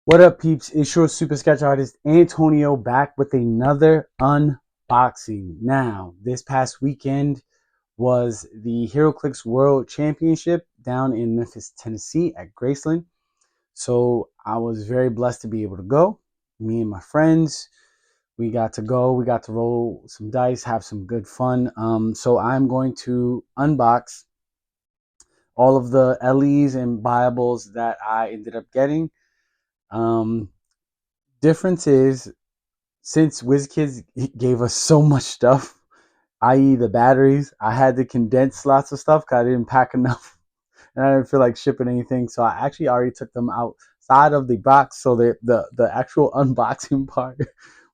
What up, peeps? It's your super sketch artist Antonio back with another unboxing. Now, this past weekend was the Heroclix World Championship down in Memphis, Tennessee at Graceland. So I was very blessed to be able to go. Me and my friends, we got to go. We got to roll some dice, have some good fun. So I'm going to unbox all of the LEs and Bibles that I ended up getting. Um, Difference is, since WizKids gave us so much stuff, i.e. the batteries, I had to condense lots of stuff because I didn't pack enough and I didn't feel like shipping anything. So I actually already took them outside of the box, so the actual unboxing part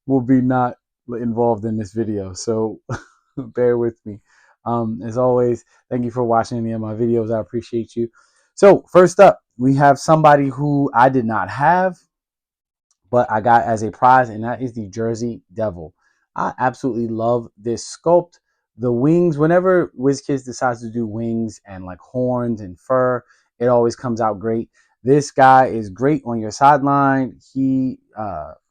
will be not involved in this video. So bear with me. As always, thank you for watching any of my videos. I appreciate you. So first up, we have somebody who I did not have, but I got as a prize, and that is the Jersey Devil. I absolutely love this sculpt. The wings, whenever WizKids decides to do wings and like horns and fur, it always comes out great. This guy is great on your sideline. He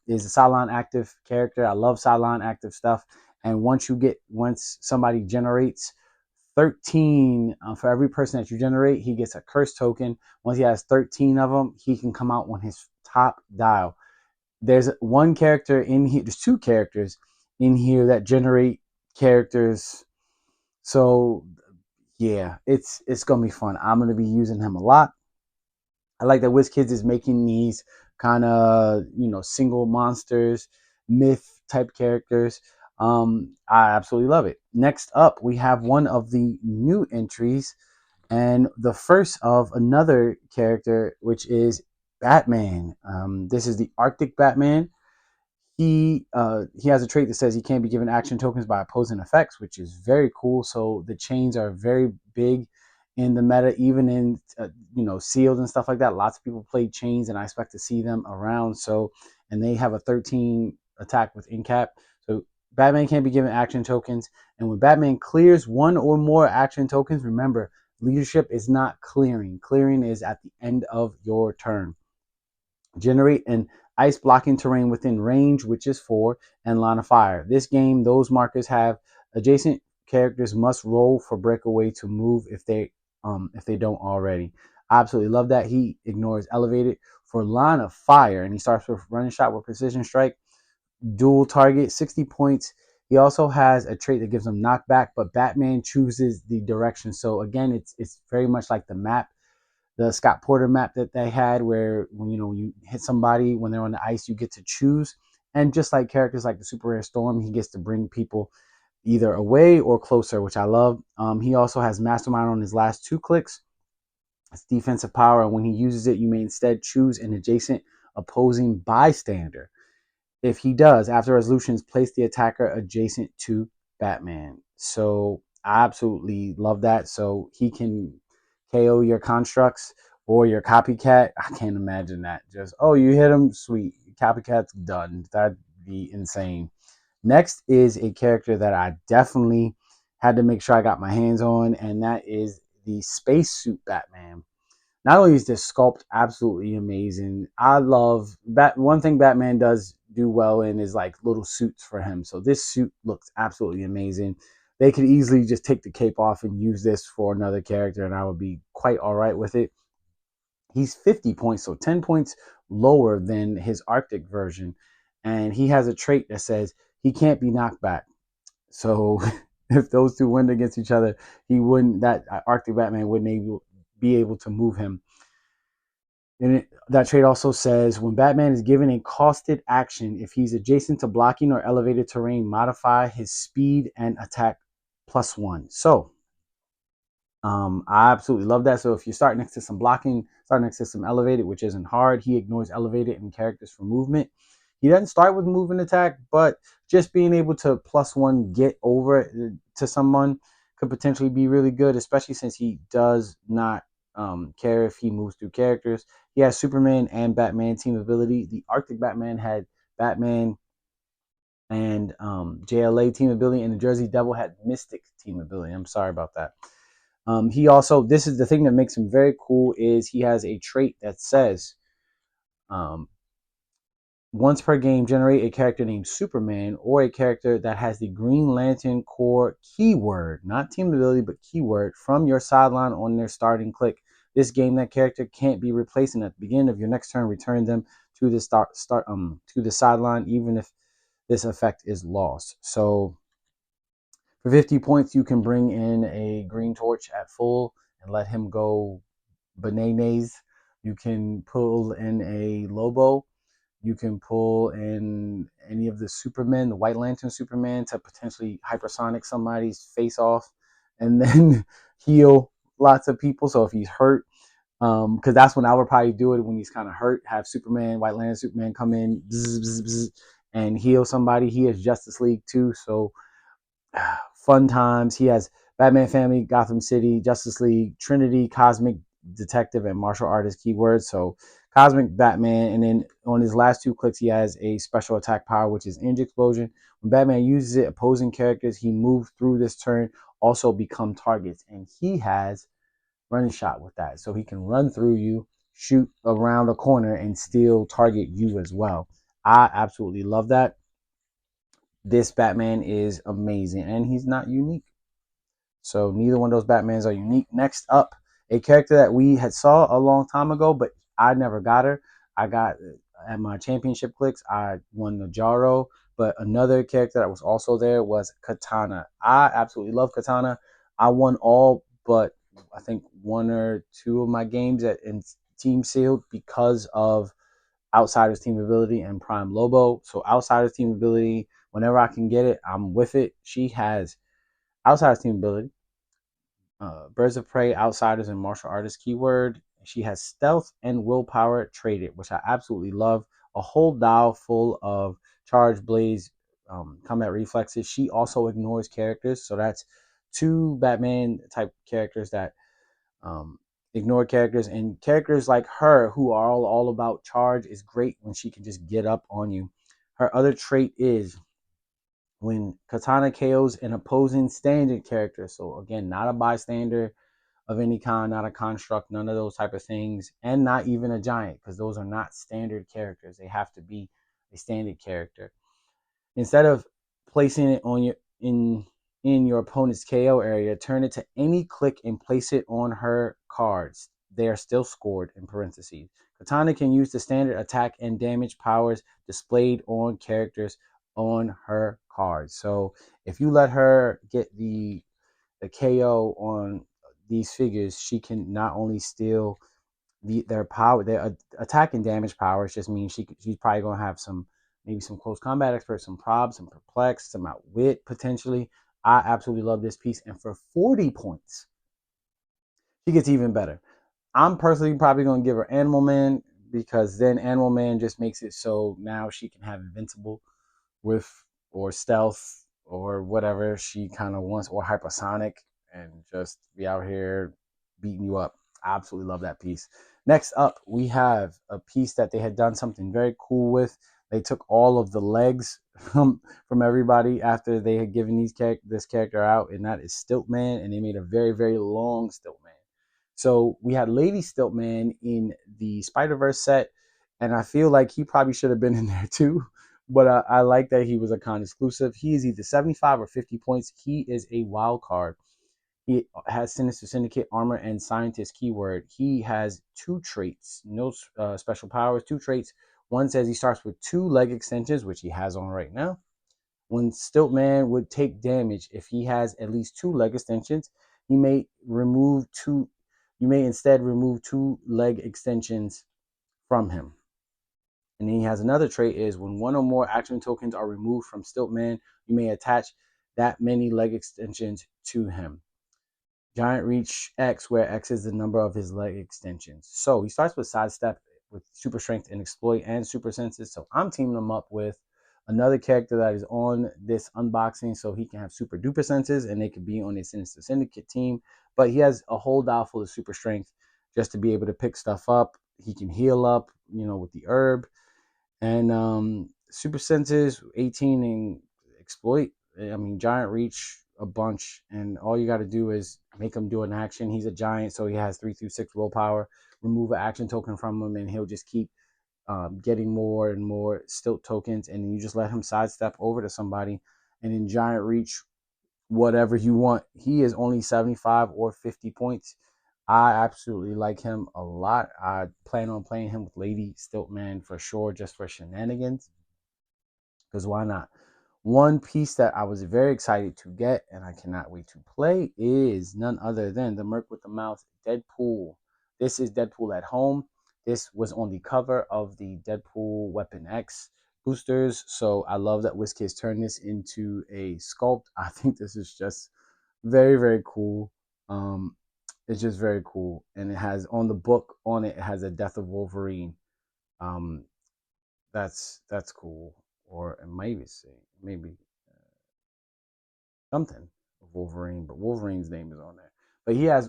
is a sideline active character. I love sideline active stuff. And once somebody generates 13 for every person that you generate, he gets a curse token. Once he has 13 of them, he can come out on his top dial. There's one character in here. There's two characters in here that generate characters. So yeah, it's gonna be fun. I'm gonna be using him a lot. I like that WizKids is making these kind of single monsters, myth type characters. I absolutely love it. Next up, we have one of the new entries and the first of another character, which is Batman. This is the Arctic Batman. He has a trait that says he can't be given action tokens by opposing effects, which is very cool. So the chains are very big in the meta, even in sealed and stuff like that. Lots of people play chains, and I expect to see them around. So, and they have a 13 attack with incap. So Batman can't be given action tokens, and when Batman clears one or more action tokens, remember, leadership is not clearing. Clearing is at the end of your turn. Generate an ice blocking terrain within range, which is 4, and line of fire. This game, those markers have adjacent characters must roll for breakaway to move if they don't already. I absolutely love that. He ignores elevated for line of fire, and he starts with running shot with precision strike, dual target, 60 points. He also has a trait that gives him knockback, but Batman chooses the direction. So again, it's very much like the Scott Porter map that they had, where when you hit somebody when they're on the ice, you get to choose. And just like characters like the Super Rare Storm, he gets to bring people either away or closer, which I love. He also has Mastermind on his last 2 clicks. It's defensive power, and when he uses it, you may instead choose an adjacent opposing bystander. If he does, after resolutions, place the attacker adjacent to Batman. So I absolutely love that. So he can KO your constructs or your copycat. I can't imagine that. Just, oh, you hit him, sweet. Copycat's done. That'd be insane. Next is a character that I definitely had to make sure I got my hands on, and that is the Spacesuit Batman. Not only is this sculpt absolutely amazing, I love one thing Batman does do well in is like little suits for him. So this suit looks absolutely amazing. They could easily just take the cape off and use this for another character, and I would be quite all right with it. He's 50 points, so 10 points lower than his Arctic version, and he has a trait that says he can't be knocked back. So if those two went against each other, he wouldn't. That Arctic Batman wouldn't be able to move him. And that trait also says when Batman is given a costed action, if he's adjacent to blocking or elevated terrain, modify his speed and attack +1. So I absolutely love that. So if you start next to some blocking, start next to some elevated, which isn't hard, he ignores elevated and characters for movement. He doesn't start with movement attack, but just being able to +1 get over to someone could potentially be really good, especially since he does not care if he moves through characters. He has Superman and Batman team ability. The Arctic Batman had Batman and JLA team ability, and the Jersey Devil had Mystic team ability. I'm sorry about that. He also, this is the thing that makes him very cool, is he has a trait that says Once per game, generate a character named Superman or a character that has the Green Lantern Corps keyword, not team ability, but keyword, from your sideline on their starting click. This game, that character can't be replaced, and at the beginning of your next turn, return them to the to the sideline, even if this effect is lost. So for 50 points, you can bring in a Green Torch at full and let him go bananas. You can pull in a Lobo. You can pull in any of the Supermen, the White Lantern Superman, to potentially hypersonic somebody's face off and then heal lots of people. So if he's hurt, because that's when I would probably do it, when he's kind of hurt, have Superman, White Lantern Superman come in bzz, bzz, bzz, and heal somebody. He has Justice League too, so fun times. He has Batman Family, Gotham City, Justice League, Trinity, Cosmic Detective, and Martial Artist keywords. So Cosmic Batman, and then on his last two clicks, he has a special attack power, which is Energy Explosion. When Batman uses it, opposing characters he moves through this turn also become targets, and he has running shot with that, so he can run through you, shoot around a corner, and still target you as well. I absolutely love that. This Batman is amazing, and he's not unique. So neither one of those Batmans are unique. Next up, a character that we had saw a long time ago, but I never got her. I got at my championship clicks, I won the Jaro, but another character that was also there was Katana. I absolutely love Katana. I won all but I think one or two of my games in Team Sealed because of Outsiders Team Ability and Prime Lobo. So Outsiders Team Ability, whenever I can get it, I'm with it. She has Outsiders Team Ability, Birds of Prey, Outsiders, and Martial Artist keyword. She has Stealth and Willpower traded, which I absolutely love. A whole dial full of Charge, Blaze, Combat Reflexes. She also ignores characters, so that's two Batman type characters that um, ignore characters, and characters like her who are all about charge is great when she can just get up on you. Her other trait is when Katana KOs an opposing standard character. So again, not a bystander of any kind, not a construct, none of those type of things, and not even a giant, because those are not standard characters. They have to be a standard character. Instead of placing it on your in your opponent's KO area, turn it to any click and place it on her cards. They are still scored in parentheses. Katana can use the standard attack and damage powers displayed on characters on her cards. So if you let her get the KO on these figures, she can not only steal their power, their attack and damage powers. Just means she's probably gonna have some, maybe some close combat expert, some probs, some perplex, some outwit potentially. I absolutely love this piece, and for 40 points, she gets even better. I'm personally probably gonna give her Animal Man, because then Animal Man just makes it so now she can have invincible with, or stealth, or whatever she kind of wants, or hypersonic, and just be out here beating you up. I absolutely love that piece. Next up, we have a piece that they had done something very cool with. They took all of the legs from everybody after they had given this character out, and that is Stiltman, and they made a very, very long Stiltman. So we had Lady Stiltman in the Spider-Verse set, and I feel like he probably should have been in there too, but I like that he was a con exclusive. He is either 75 or 50 points. He is a wild card. He has Sinister Syndicate armor and Scientist keyword. He has two traits, no special powers, two traits. One says he starts with two leg extensions, which he has on right now. When Stiltman would take damage if he has at least two leg extensions, he may remove two. You may instead remove two leg extensions from him. And then he has another trait is when one or more action tokens are removed from Stiltman, you may attach that many leg extensions to him. Giant Reach X, where X is the number of his leg extensions. So he starts with Sidestep, with Super Strength and Exploit and Super Senses. So I'm teaming him up with another character that is on this unboxing, so he can have Super Duper Senses and they could be on a Sinister Syndicate team. But he has a whole dial full of Super Strength just to be able to pick stuff up. He can heal up, with the herb. And Super Senses 18 and Exploit. I mean, Giant Reach a bunch, and all you got to do is make him do an action. He's a giant, so he has 3 through 6 willpower. Remove an action token from him, and he'll just keep getting more and more stilt tokens, and then you just let him sidestep over to somebody, and in giant reach whatever you want. He is only 75 or 50 points. I absolutely like him a lot. I plan on playing him with Lady Stiltman for sure, just for shenanigans. Because why not? One piece that I was very excited to get and I cannot wait to play is none other than the Merc with the Mouth Deadpool. This is Deadpool at home. This was on the cover of the Deadpool Weapon X boosters. So I love that WizKids turned this into a sculpt. I think this is just very, very cool. It's just very cool. And it has on the book on it, it has a Death of Wolverine. Um, that's cool. Or it maybe say maybe something of Wolverine, but Wolverine's name is on there. But he has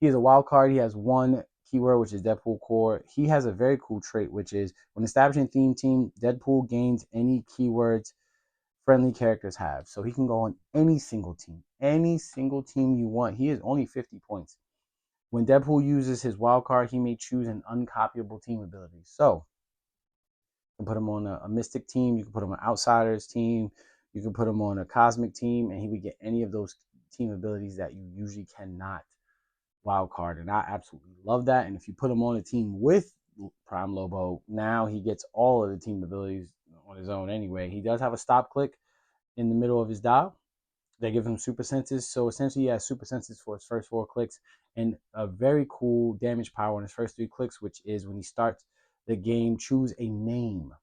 a wild card. He has one keyword, which is Deadpool Core. He has a very cool trait, which is when establishing theme team, Deadpool gains any keywords friendly characters have. So he can go on any single team you want. He is only 50 points. When Deadpool uses his wild card, he may choose an uncopyable team ability. So you can put him on a Mystic team. You can put him on Outsiders team. You can put him on a Cosmic team, and he would get any of those team abilities that you usually cannot wild card. And I absolutely love that. And if you put him on a team with Prime Lobo, now he gets all of the team abilities on his own anyway. He does have a stop click in the middle of his dial. They give him super senses. So essentially, he has super senses for his first 4 clicks and a very cool damage power on his first 3 clicks, which is when he starts the game, choose a name.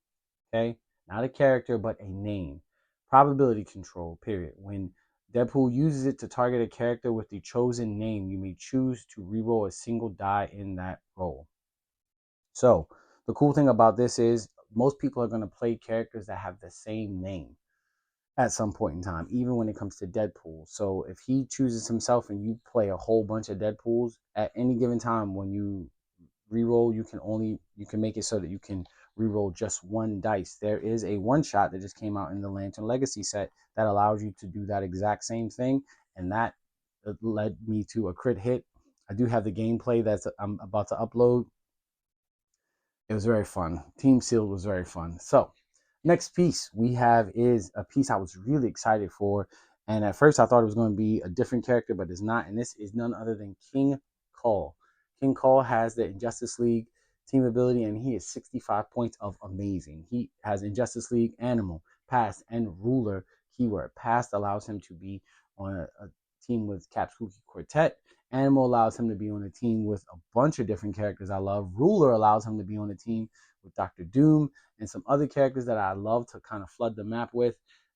Okay? Not a character, but a name. Probability control, period. When Deadpool uses it to target a character with the chosen name, you may choose to reroll a single die in that roll. So the cool thing about this is most people are going to play characters that have the same name at some point in time, even when it comes to Deadpool. So if he chooses himself and you play a whole bunch of Deadpools at any given time, when you reroll, you can make it so that you can reroll just one dice. There is a one shot that just came out in the Lantern Legacy set that allows you to do that exact same thing, and that led me to a crit hit. I do have the gameplay that's I'm about to upload. It was very fun. Team Sealed was very fun. So next piece we have is a piece I was really excited for. And at first I thought it was going to be a different character, but it's not. And this is none other than King Cole. King Cole has the Injustice League team ability, and he is 65 points of amazing. He has Injustice League Animal, Past, and Ruler keyword. Past allows him to be on a team with Cap Spooky Quartet. Animal allows him to be on a team with a bunch of different characters I love. Ruler allows him to be on a team with Doctor Doom and some other characters that I love to kind of flood the map with.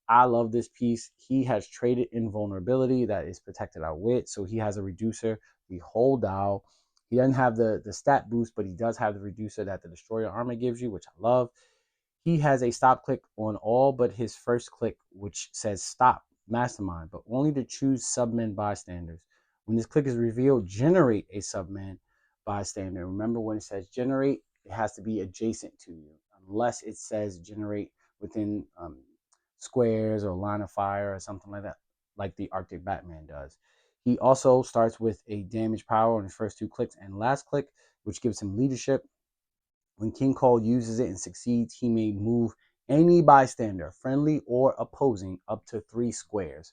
I love this piece. He has traded invulnerability that is protected out wit, so he has a reducer the whole dial. He doesn't have the stat boost, but he does have the reducer that the Destroyer Armor gives you, which I love. He has a stop click on all but his first click, which says stop, mastermind, but only to choose submen bystanders. When this click is revealed, generate a subman bystander. Remember, when it says generate, it has to be adjacent to you, unless it says generate within squares or line of fire or something like that, like the Arctic Batman does. He also starts with a damage power on his first 2 clicks and last click, which gives him leadership. When King Cole uses it and succeeds, he may move any bystander, friendly or opposing, up to 3 squares.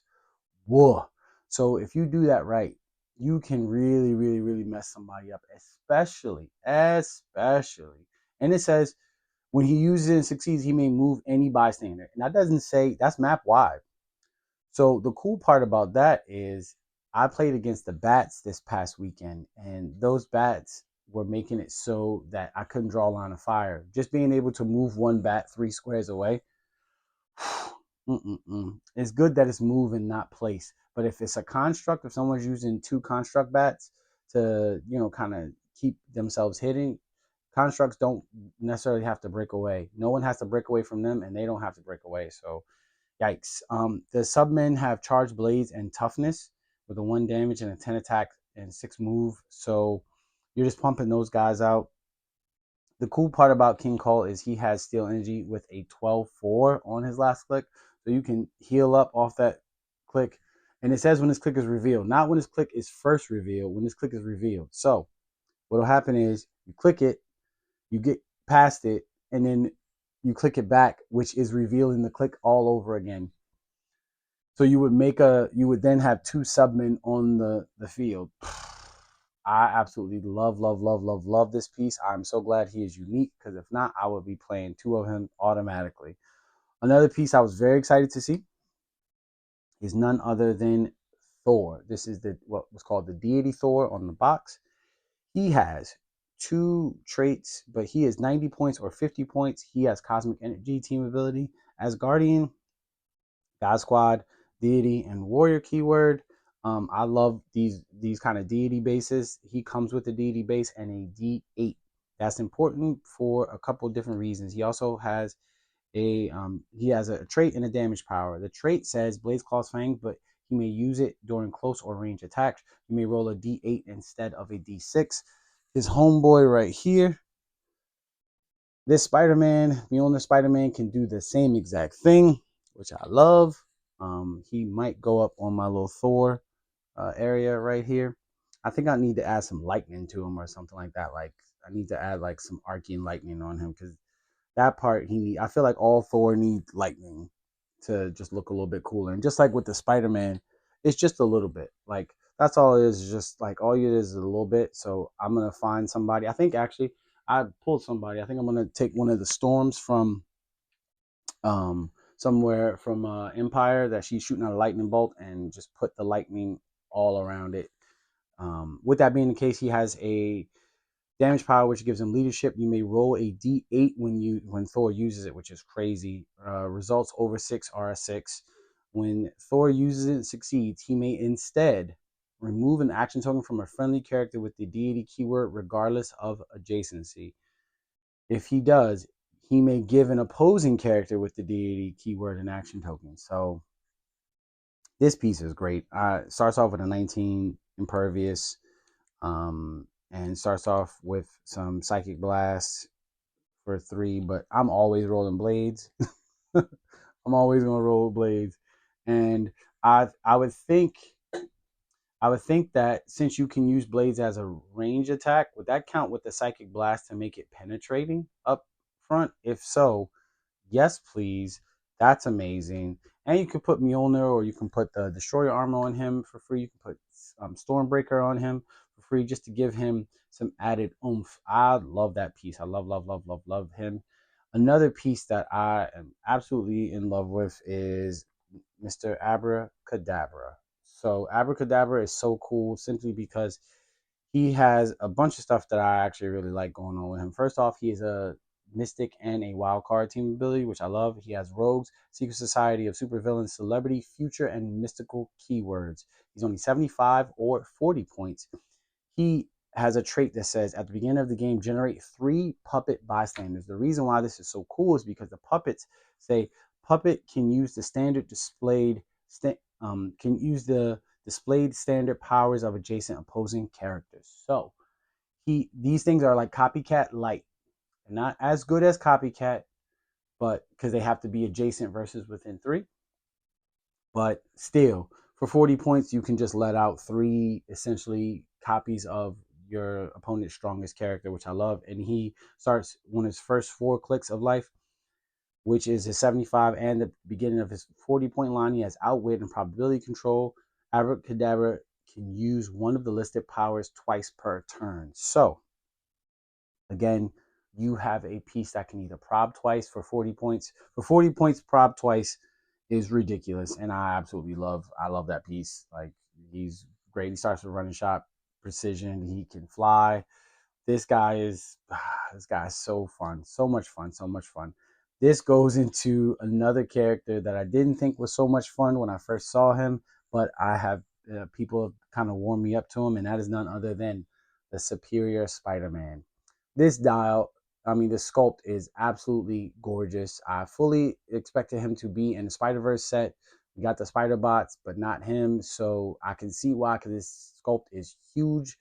Whoa. So if you do that right, you can really, really, really mess somebody up, especially. And it says when he uses it and succeeds, he may move any bystander. And that doesn't say, that's map wide. So the cool part about that is I played against the Bats this past weekend, and those Bats were making it so that I couldn't draw a line of fire. Just being able to move one bat 3 squares away, it's good that it's move and not place. But if it's a construct, if someone's using 2 construct bats to, kind of keep themselves hidden, constructs don't necessarily have to break away. No one has to break away from them, and they don't have to break away. So yikes. The submen have charged blades and toughness with a 1 damage and a 10 attack and 6 move. So you're just pumping those guys out. The cool part about King Cole is he has steel energy with a 12-4 on his last click. So you can heal up off that click. And it says when this click is revealed, not when this click is first revealed, when this click is revealed. So what'll happen is you click it, you get past it, and then you click it back, which is revealing the click all over again. So you would then have two submen on the field. I absolutely love this piece. I'm so glad he is unique, because if not, I would be playing two of him automatically. Another piece I was very excited to see is none other than Thor. This is the what was called the deity Thor on the box. He has two traits, but he is 90 points or 50 points. He has cosmic energy, team ability, as Guardian, God Squad, deity, and warrior keyword. I love these kind of deity bases. He comes with a deity base and a D8. That's important for a couple different reasons. He also has a trait and a damage power. The trait says Blaze Claw's Fang, but he may use it during close or range attacks. You may roll a D8 instead of a D6. His homeboy right here, this Spider-Man, Mjolnir Spider-Man, can do the same exact thing, which I love. He might go up on my little Thor area right here. I think I need to add some lightning to him or something like that. Like I need to add like some arcane lightning on him, because that part he need. I feel like all Thor need lightning to just look a little bit cooler. And just like with the Spider-Man, it's just a little bit. Like that's all it is. Just like all it is a little bit. So I'm gonna find somebody. I think actually I pulled somebody. I think I'm gonna take one of the storms from somewhere from Empire that she's shooting out a lightning bolt, and just put the lightning all around it. With that being the case, he has a damage power, which gives him leadership. You may roll a d8 when Thor uses it, which is crazy. Results over 6 are a 6. When Thor uses it and succeeds, he may instead remove an action token from a friendly character with the deity keyword, regardless of adjacency. If he does, he may give an opposing character with the deity keyword an action token. So this piece is great. Starts off with a 19 impervious, and starts off with some psychic blast for 3. But I'm always rolling blades. I'm always gonna roll blades, and I would think that since you can use blades as a range attack, would that count with the psychic blast to make it penetrating up front? If so, yes, please. That's amazing. And you can put Mjolnir, or you can put the Destroyer armor on him for free. You can put Stormbreaker on him for free, just to give him some added oomph. I love that piece. I love him. Another piece that I am absolutely in love with is Mr. Abracadabra. So Abracadabra is so cool simply because he has a bunch of stuff that I actually really like going on with him. First off, he is a Mystic and a Wild Card team ability, which I love. He has Rogues, Secret Society of Supervillains, Celebrity, Future, and Mystical keywords. He's only 75 or 40 points. He has a trait that says at the beginning of the game, generate 3 puppet bystanders. The reason why this is so cool is because the puppets say puppet can use the standard displayed can use the displayed standard powers of adjacent opposing characters. So these things are like copycat light. They're not as good as copycat, but because they have to be adjacent versus within 3. But still, for 40 points, you can just let out 3 essentially copies of your opponent's strongest character, which I love. And he starts on his first 4 clicks of life, which is his 75 and the beginning of his 40-point line. He has outwit and probability control. Abracadabra can use one of the listed powers twice per turn. So again, you have a piece that can either prob twice for 40 points. For 40 points, prob twice is ridiculous, and I love that piece. Like, he's great. He starts with running shot precision. He can fly. This guy is so fun, so much fun. This goes into another character that I didn't think was so much fun when I first saw him, but I have people have kind of warmed me up to him, and that is none other than the Superior Spider-Man. This sculpt is absolutely gorgeous. I fully expected him to be in the Spider-Verse set. We got the Spider Bots, but not him. So I can see why, because this sculpt is huge.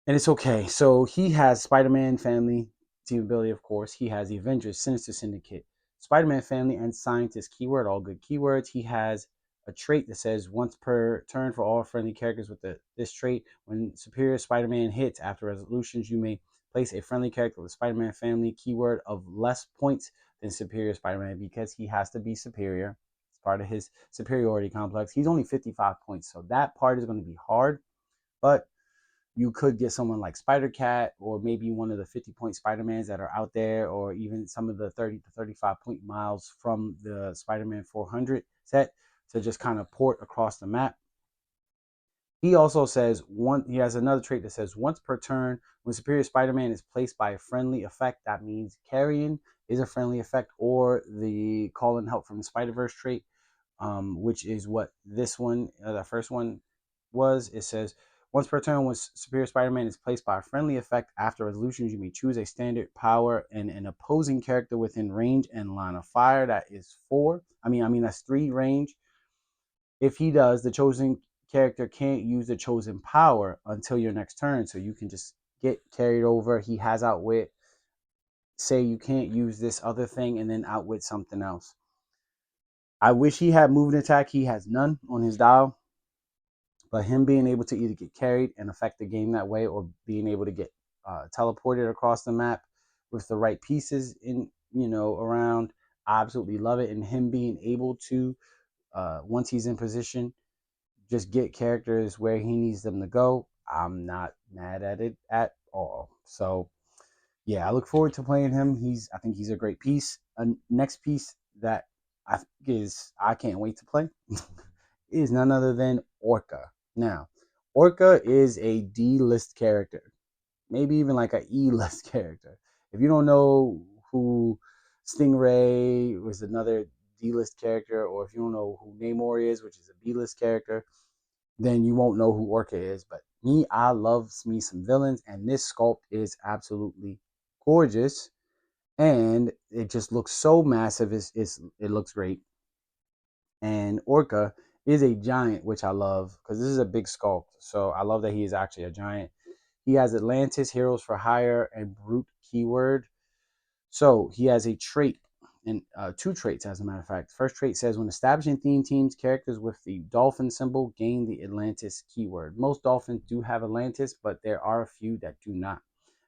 And it's okay. So he has Spider-Man family team ability, of course. He has the Avengers, Sinister Syndicate, Spider-Man family, and Scientist keyword, all good keywords. He has a trait that says once per turn for all friendly characters with this trait. When Superior Spider-Man hits after resolutions, you may Place a friendly character with Spider-Man family keyword of less points than Superior Spider-Man because he has to be superior. It's part of his superiority complex. He's only 55 points, so that part is going to be hard, but you could get someone like Spider-Cat or maybe one of the 50-point Spider-Mans that are out there, or even some of the 30 to 35-point Miles from the Spider-Man 400 set to just kind of port across the map. He also says he has another trait that says once per turn, when Superior Spider-Man is placed by a friendly effect, that means carrying is a friendly effect, or the call and help from the Spider-Verse trait, which is what this one, the first one was. It says once per turn, when Superior Spider-Man is placed by a friendly effect after resolutions, you may choose a standard power and an opposing character within range and line of fire. That is that's 3 range. If he does, the chosen character can't use the chosen power until your next turn, so you can just get carried over. He has outwit. Say you can't use this other thing and then outwit something else. I wish he had movement attack. He has none on his dial. But him being able to either get carried and affect the game that way, or being able to get teleported across the map with the right pieces around, I absolutely love it. And him being able to, once he's in position, just get characters where he needs them to go, I'm not mad at it at all. So yeah, I look forward to playing him. I think he's a great piece. Next piece that I can't wait to play is none other than Orca. Now, Orca is a D-list character, maybe even like a E-list character. If you don't know who Stingray was, another D-list character, or if you don't know who Namor is, which is a B-list character, then you won't know who Orca is. But me, I love me some villains, and this sculpt is absolutely gorgeous, and it just looks so massive. It looks great. And Orca is a giant, which I love because this is a big sculpt. So I love that he is actually a giant. He has Atlantis, Heroes for Hire, and Brute keyword. So he has a trait, and 2 traits, as a matter of fact. First trait says when establishing theme teams, characters with the dolphin symbol gain the Atlantis keyword. Most dolphins do have Atlantis, but there are a few that do not.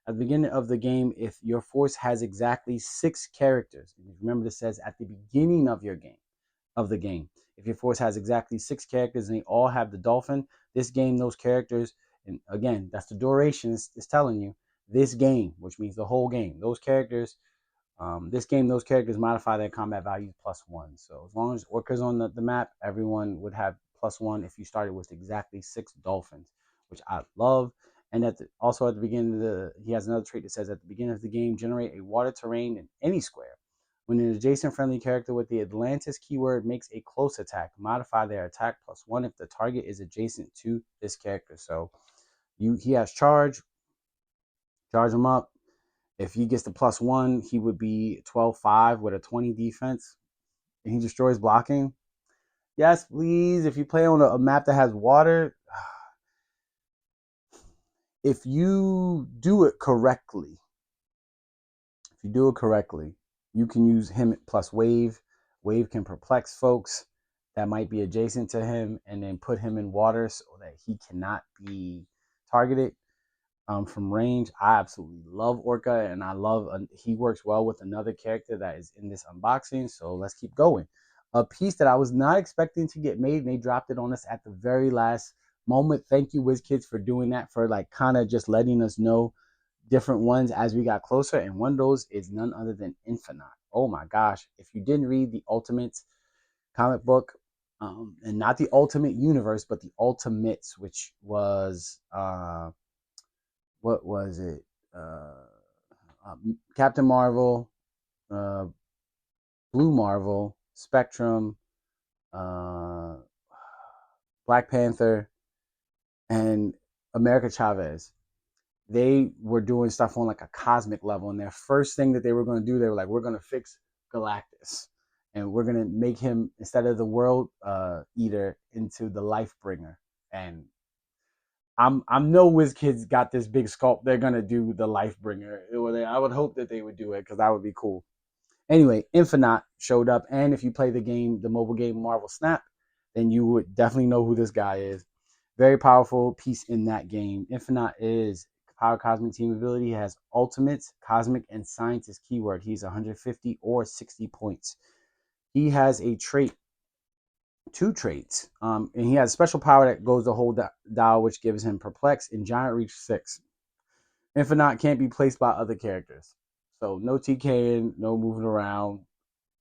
At the beginning of the game, if your force has exactly 6 characters, and remember this says at the beginning of the game. If your force has exactly 6 characters and they all have the dolphin, this game, those characters, and again, that's the duration is telling you, this game, which means the whole game, those characters, those characters modify their combat values +1. So as long as Orca's on the map, everyone would have +1 if you started with exactly 6 dolphins, which I love. And also at the beginning he has another trait that says at the beginning of the game, generate a water terrain in any square. When an adjacent friendly character with the Atlantis keyword makes a close attack, modify their attack +1 if the target is adjacent to this character. So he has charge him up. If he gets the +1, he would be 12-5 with a 20 defense, and he destroys blocking. Yes, please. If you play on a map that has water, if you do it correctly, you can use him plus wave. Wave can perplex folks that might be adjacent to him, and then put him in water so that he cannot be targeted from range. I absolutely love Orca, and I love he works well with another character that is in this unboxing. So let's keep going. A piece that I was not expecting to get made, and they dropped it on us at the very last moment. Thank you, WizKids, for doing that, for like kind of just letting us know different ones as we got closer. And one of those is none other than Infinite. Oh my gosh. If you didn't read the Ultimates comic book, and not the Ultimate Universe, but the Ultimates, which was what was it? Captain Marvel, uh, Blue Marvel, Spectrum, uh, Black Panther, and America Chavez. They were doing stuff on like a cosmic level, and their first thing that they were going to do, they were like, we're going to fix Galactus, and we're going to make him, instead of the world eater, into the life bringer. And I'm no WizKids got this big sculpt. They're gonna do the life bringer. I would hope that they would do it because that would be cool. Anyway, Infinite showed up, and if you play the mobile game Marvel Snap, then you would definitely know who this guy is. Very powerful piece in that game. Infinite is power cosmic team ability. He has ultimates, cosmic, and scientist keyword. He's 150 or 60 points. He has a trait, two traits, and he has special power that goes the whole dial, which gives him perplex and giant reach 6. Infinite can't be placed by other characters. So no TKing, no moving around.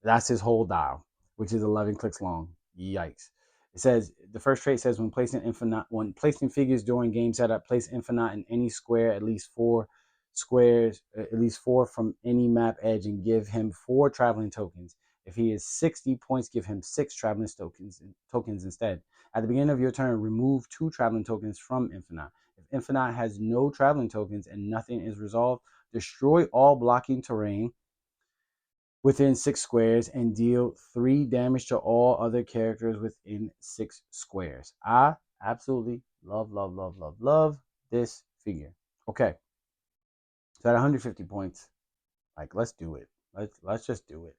That's his whole dial, which is 11 clicks long. Yikes. It says the first trait says when placing figures during game setup, place Infinite in any square at least 4 squares, at least 4 from any map edge, and give him 4 traveling tokens. If he is 60 points, give him 6 traveling tokens instead. At the beginning of your turn, remove 2 traveling tokens from Infinite. If Infinite has no traveling tokens and nothing is resolved, destroy all blocking terrain within 6 squares and deal 3 damage to all other characters within 6 squares. I absolutely love this figure. Okay, so at 150 points, like, let's do it. Let's just do it.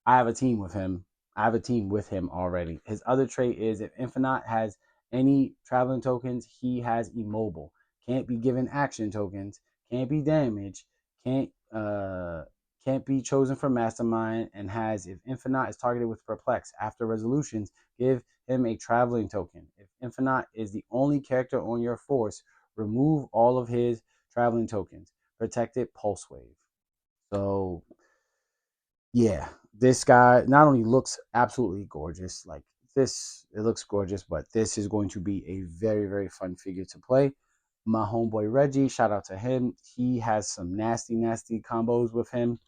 I have a team with him. I have a team with him already. His other trait is if Infinite has any traveling tokens, he has immobile. Can't be given action tokens. Can't be damaged. Can't be chosen for mastermind, and has if Infinite is targeted with perplex after resolutions, give him a traveling token. If Infinite is the only character on your force, remove all of his traveling tokens. Protected pulse wave. So yeah, this guy not only looks absolutely gorgeous, like this, it looks gorgeous, but this is going to be a very, very fun figure to play. My homeboy Reggie, shout out to him. He has some nasty combos with him.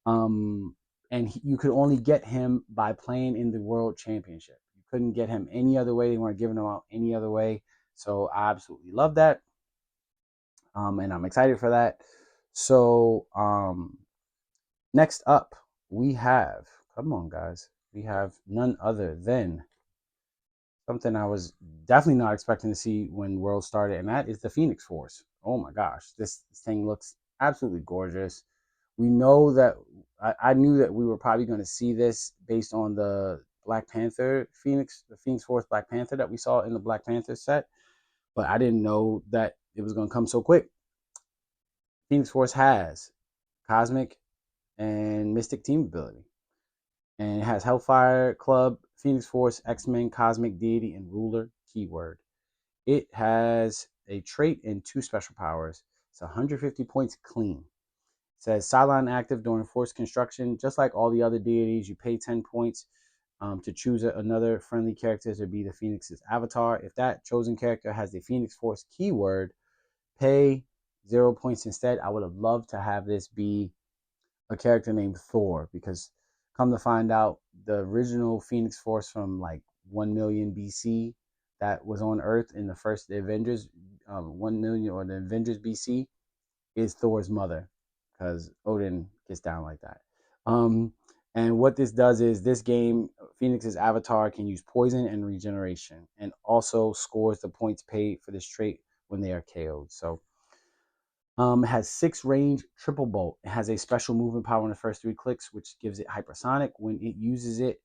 And you could only get him by playing in the World Championship. You couldn't get him any other way. They weren't giving him out any other way. So I absolutely love that. And I'm excited for that. So next up, we have, come on, guys, we have none other than something I was definitely not expecting to see when World started, and that is the Phoenix Force. Oh my gosh, this thing looks absolutely gorgeous. We know that I knew that we were probably going to see this based on the Black Panther the Phoenix Force Black Panther that we saw in the Black Panther set, but I didn't know that it was going to come so quick. Phoenix Force has Cosmic and Mystic team ability, and it has Hellfire Club, Phoenix Force, X-Men, Cosmic Deity, and Ruler keyword. It has a trait and 2 special powers. It's 150 points clean. It says sideline active during force construction. Just like all the other deities, you pay 10 points to choose another friendly character to be the Phoenix's avatar. If that chosen character has the Phoenix Force keyword, pay 0 points instead. I would have loved to have this be a character named Thor, because come to find out, the original Phoenix Force from like 1 million BC that was on Earth in the first Avengers, 1 million or the Avengers BC, is Thor's mother, because Odin gets down like that. And what this does is this game, Phoenix's avatar can use poison and regeneration, and also scores the points paid for this trait when they are KO'd. So it has 6 range, triple bolt. It has a special movement power in the first 3 clicks, which gives it hypersonic. When it uses it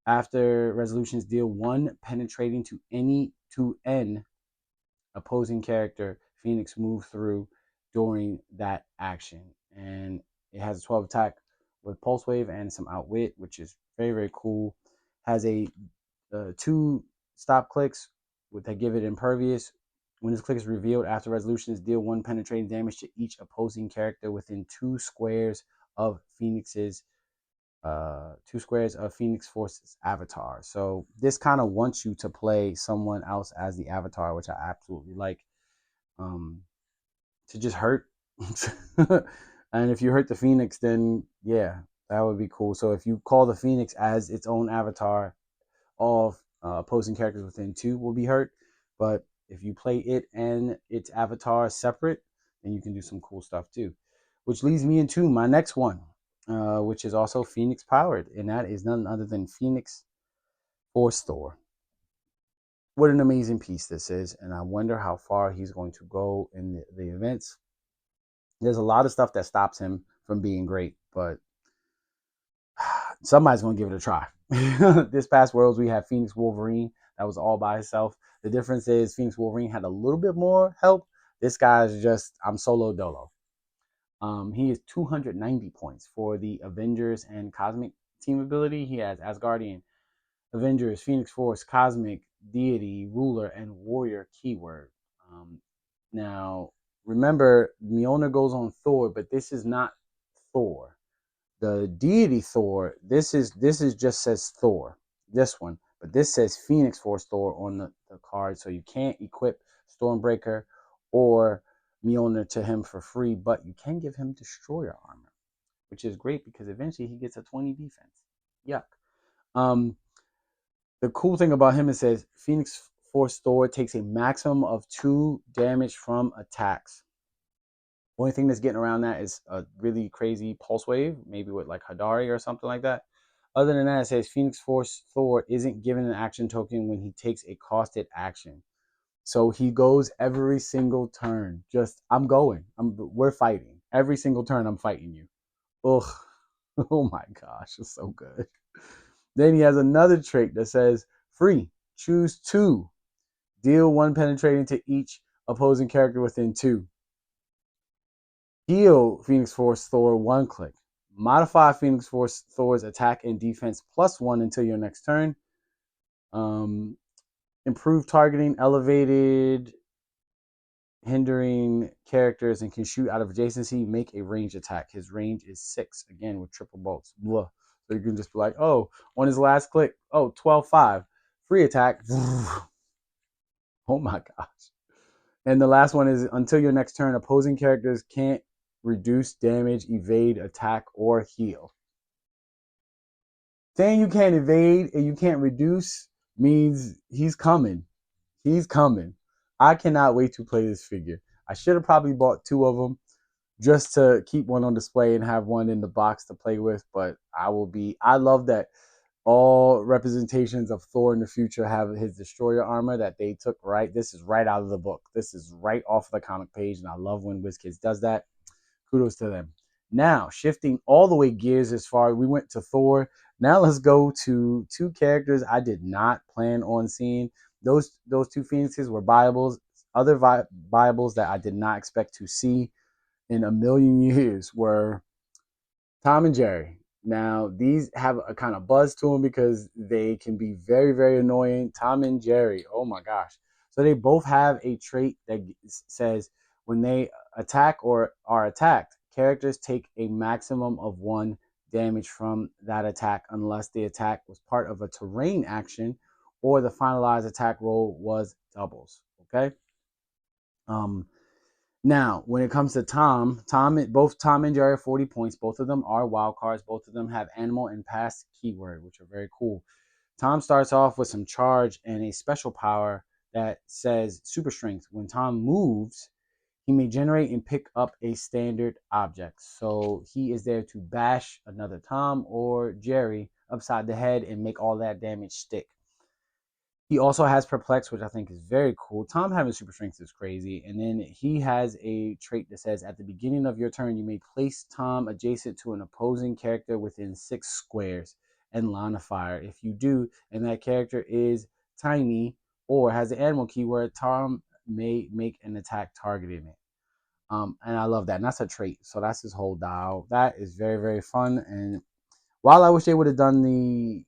after resolutions, deal 1 penetrating to N opposing character Phoenix move through during that action. And it has a 12 attack with pulse wave and some outwit, which is very, very cool. Has a 2 stop clicks that give it impervious. When this click is revealed after resolutions, deal 1 penetrating damage to each opposing character within 2 squares of Phoenix Force's avatar. So this kind of wants you to play someone else as the avatar, which I absolutely like. To just hurt. And if you hurt the Phoenix, then yeah, that would be cool. So if you call the Phoenix as its own avatar, all opposing characters within 2 will be hurt. But if you play it and its avatar separate, then you can do some cool stuff too. Which leads me into my next one, which is also Phoenix powered, and that is none other than Phoenix Force Thor. What an amazing piece this is, and I wonder how far he's going to go in the events. There's a lot of stuff that stops him from being great, but somebody's going to give it a try. This past Worlds, we had Phoenix Wolverine that was all by himself. The difference is Phoenix Wolverine had a little bit more help This guy's just, I'm solo dolo. He is 290 points for the Avengers and Cosmic team ability. He has Asgardian, Avengers, Phoenix Force, Cosmic, Deity, Ruler, and Warrior keyword. Now, remember, Mjolnir goes on Thor, but this is not Thor. The Deity Thor, this is just says Thor, this one, but this says Phoenix Force Thor on the card, so you can't equip Stormbreaker or Mjolnir to him for free, but you can give him Destroyer armor, which is great because eventually he gets a 20 defense. Yuck. Um, the cool thing about him, it says Phoenix Force Thor takes a maximum of 2 damage from attacks. Only thing that's getting around that is a really crazy pulse wave, maybe with like Hadari or something like that. Other than that, it says Phoenix Force Thor isn't given an action token when he takes a costed action. So he goes every single turn. Just, I'm going. We're fighting. Every single turn, I'm fighting you. Ugh. Oh my gosh, it's so good. Then he has another trait that says free. Choose 2. Deal 1 penetrating to each opposing character within 2. Heal Phoenix Force Thor 1 click. Modify Phoenix Force Thor's attack and defense +1 until your next turn. Improve targeting, elevated, hindering characters, and can shoot out of adjacency. Make a range attack. His range is 6, again with triple bolts. Blah. So you can just be like, oh, on his last click, oh, 12-5. Free attack. Oh my gosh. And the last one is until your next turn, opposing characters can't reduce damage, evade, attack, or heal. Saying you can't evade and you can't reduce means he's coming. He's coming. I cannot wait to play this figure. I should have probably bought 2 of them just to keep one on display and have one in the box to play with. But I love that all representations of Thor in the future have his destroyer armor that they took right. This is right out of the book. This is right off the comic page. And I love when WizKids does that. Kudos to them. Now, shifting all the way gears as far, we went to Thor. Now let's go to 2 characters I did not plan on seeing. Those 2 Phoenixes were Bibles. Other Bibles that I did not expect to see in a million years were Tom and Jerry. Now, these have a kind of buzz to them because they can be very, very annoying. Tom and Jerry, oh my gosh. So they both have a trait that says when they attack or are attacked, characters take a maximum of 1 damage from that attack unless the attack was part of a terrain action or the finalized attack roll was doubles. Okay. Now, when it comes to both Tom and Jerry are 40 points. Both of them are wild cards. Both of them have animal and past keyword, which are very cool. Tom starts off with some charge and a special power that says super strength. When Tom moves, he may generate and pick up a standard object. So he is there to bash another Tom or Jerry upside the head and make all that damage stick. He also has Perplex, which I think is very cool. Tom having super strength is crazy. And then he has a trait that says at the beginning of your turn, you may place Tom adjacent to an opposing character within 6 squares and line of fire. If you do, and that character is tiny or has the animal keyword, Tom may make an attack targeting it. And I love that. And that's a trait. So that's his whole dial. That is very, very fun. And while I wish they would have done the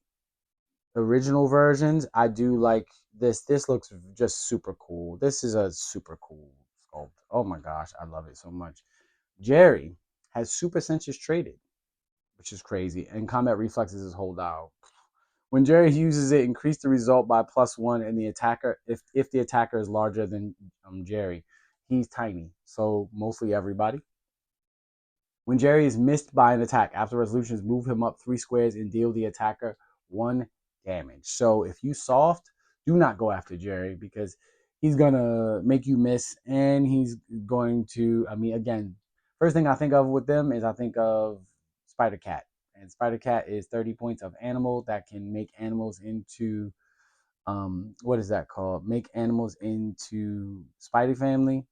original versions, I do like this. This looks just super cool. This is a super cool sculpt. Oh my gosh, I love it so much. Jerry has super senses traded, which is crazy, and combat reflexes is hold out. When Jerry uses it, increase the result by +1, and the attacker, if the attacker is larger than Jerry, he's tiny. So mostly everybody. When Jerry is missed by an attack, after resolutions, move him up 3 squares and deal the attacker 1 damage. So if you soft, do not go after Jerry because he's going to make you miss and he's going to, again, first thing I think of with them is I think of Spider Cat. And Spider Cat is 30 points of animal that can make animals into, what is that called? Make animals into Spidey family.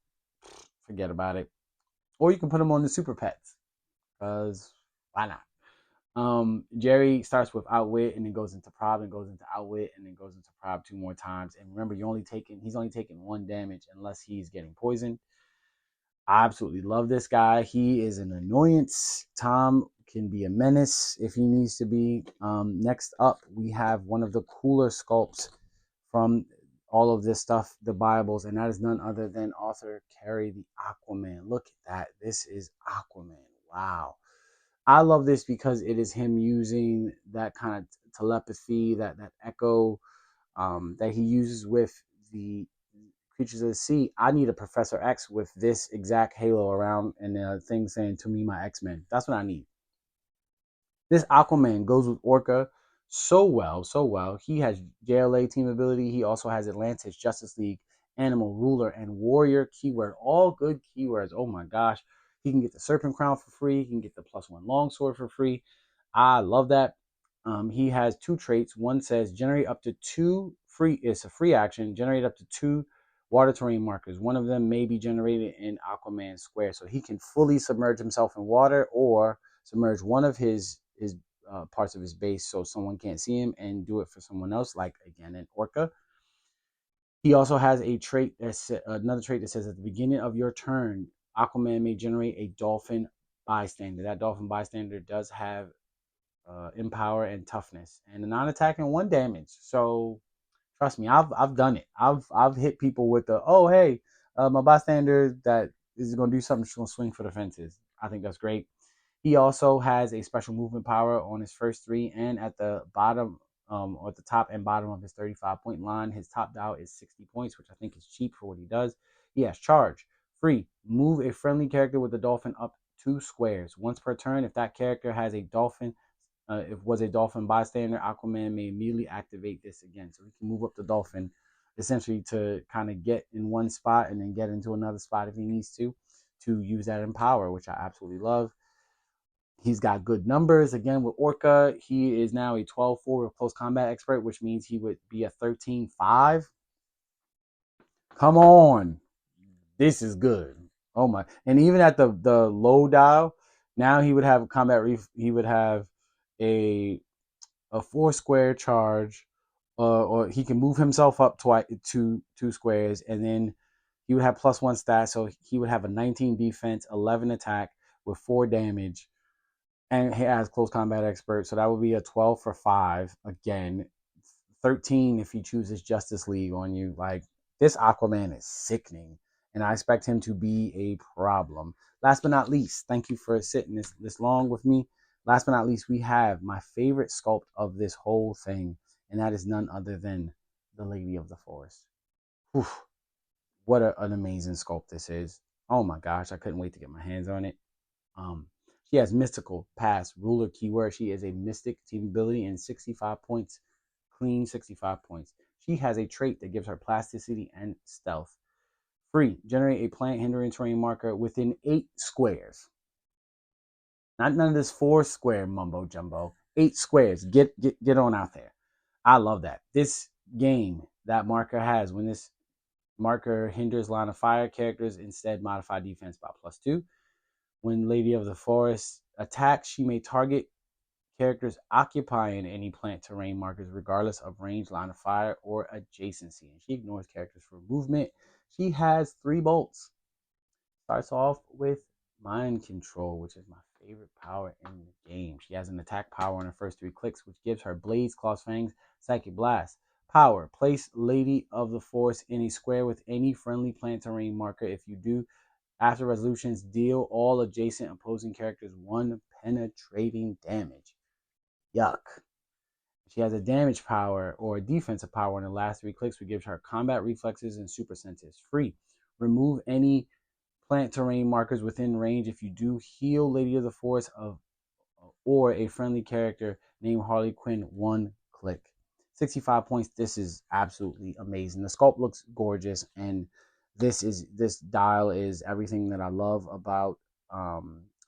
Forget about it. Or you can put them on the super pets. Because why not? Jerry starts with outwit and then goes into prob and goes into outwit and then goes into prob 2 more times. And remember, he's only taking 1 damage unless he's getting poisoned. I absolutely love this guy. He is an annoyance. Tom can be a menace if he needs to be. Next up, we have one of the cooler sculpts from all of this stuff, the Bibles, and that is none other than Arthur Carey, the Aquaman. Look at that. This is Aquaman. Wow. I love this because it is him using that kind of telepathy, that echo that he uses with the creatures of the sea. I need a Professor X with this exact halo around and a thing saying to me, my X-Men. That's what I need. This Aquaman goes with Orca so well, so well. He has JLA team ability. He also has Atlantis, Justice League, Animal, Ruler, and Warrior keyword. All good keywords. Oh my gosh. He can get the Serpent Crown for free. He can get the +1 Longsword for free. I love that. He has two traits. One says generate up to two free. It's a free action. Generate up to two water terrain markers. One of them may be generated in Aquaman Square, so he can fully submerge himself in water or submerge one of his parts of his base so someone can't see him and do it for someone else, like again an Orca. He also has a trait that's another trait that says at the beginning of your turn, Aquaman may generate a dolphin bystander. That dolphin bystander does have empower and toughness and a non-attack and 1 damage. So trust me, I've done it. I've hit people with the oh hey, my bystander that is gonna do something. She's gonna swing for the fences. I think that's great. He also has a special movement power on his first three, and at the bottom, or at the top and bottom of his 35-point line, his top dial is 60 points, which I think is cheap for what he does. He has charge, free, move a friendly character with a dolphin up 2 squares once per turn. If that character has a dolphin, if was a dolphin bystander, Aquaman may immediately activate this again, so he can move up the dolphin essentially to kind of get in one spot and then get into another spot if he needs to use that in power, which I absolutely love. He's got good numbers. Again, with Orca, he is now a 12-4 with close combat expert, which means he would be a 13-5. Come on. This is good. Oh my. And even at the low dial, now he would have combat he would have a 4 square charge, or he can move himself up twice two squares, and then he would have +1 stat, so he would have a 19 defense, 11 attack with 4 damage, and he has close combat expert, so that would be a 12 for 5 again, 13 if he chooses Justice League on you. Like, this Aquaman is sickening, and I expect him to be a problem. Last but not least, thank you for sitting this long with me. Last but not least, we have my favorite sculpt of this whole thing, and that is none other than the Lady of the Forest. Whew, what an amazing sculpt this is. Oh my gosh, I couldn't wait to get my hands on it. Um, she has mystical, pass, ruler keyword. She is a mystic team ability and 65 points, clean 65 points. She has a trait that gives her plasticity and stealth. Free, generate a plant hindering terrain marker within 8 squares. Not none of this 4 square mumbo jumbo. 8 squares. Get on out there. I love that. This game, that marker has, when this marker hinders line of fire characters, instead modify defense by +2. When Lady of the Forest attacks, she may target characters occupying any plant terrain markers regardless of range, line of fire, or adjacency. And she ignores characters for movement. She has 3 bolts. Starts off with mind control, which is my favorite power in the game. She has an attack power on her first 3 clicks, which gives her Blades, Claws, Fangs, Psychic Blast. Power, place Lady of the Forest in a square with any friendly plant terrain marker. If you do, after resolutions, deal all adjacent opposing characters 1 penetrating damage. Yuck. She has a damage power or a defensive power in the last 3 clicks, which gives her combat reflexes and super senses. Free. Remove any plant terrain markers within range. If you do, heal Lady of the Forest or a friendly character named Harley Quinn 1 click. 65 points. This is absolutely amazing. The sculpt looks gorgeous, and this dial is everything that I love about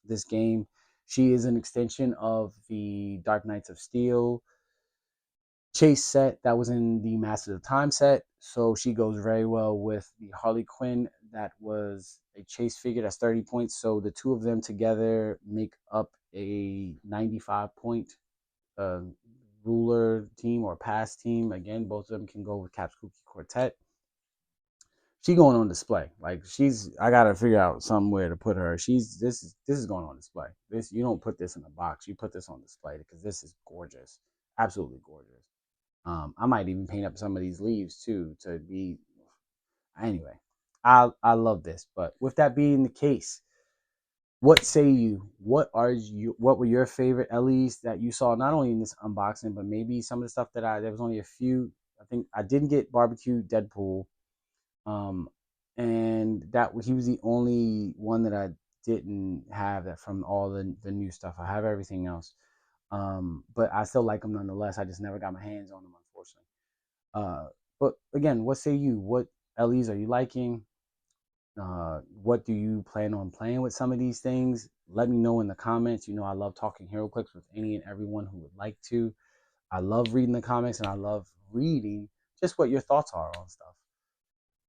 this game. She is an extension of the Dark Knights of Steel chase set that was in the Masters of Time set, so she goes very well with the Harley Quinn that was a chase figure that's 30 points. So the two of them together make up a 95-point uh, ruler team or pass team. Again, both of them can go with Cap's Kooky Quartet. she going on display. Like I gotta figure out somewhere to put her. This is going on display. This you don't put this in a box. You put this on display because this is gorgeous, absolutely gorgeous. I might even paint up some of these leaves too to be. Anyway, I love this. But with that being the case, what say you? What were your favorite LEs that you saw not only in this unboxing, but maybe some of the stuff that there was only a few. I think I didn't get barbecue Deadpool. Um, and that he was the only one that I didn't have that from all the new stuff. I have everything else. But I still like them nonetheless. I just never got my hands on them, unfortunately. But again, what say you? What LEs are you liking? What do you plan on playing with some of these things? Let me know in the comments. You know, I love talking HeroClix with any and everyone who would like to. I love reading the comments and I love reading just what your thoughts are on stuff.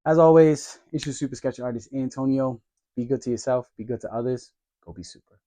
As always, it's your super sketch artist, Antonio. Be good to yourself, be good to others. Go be super.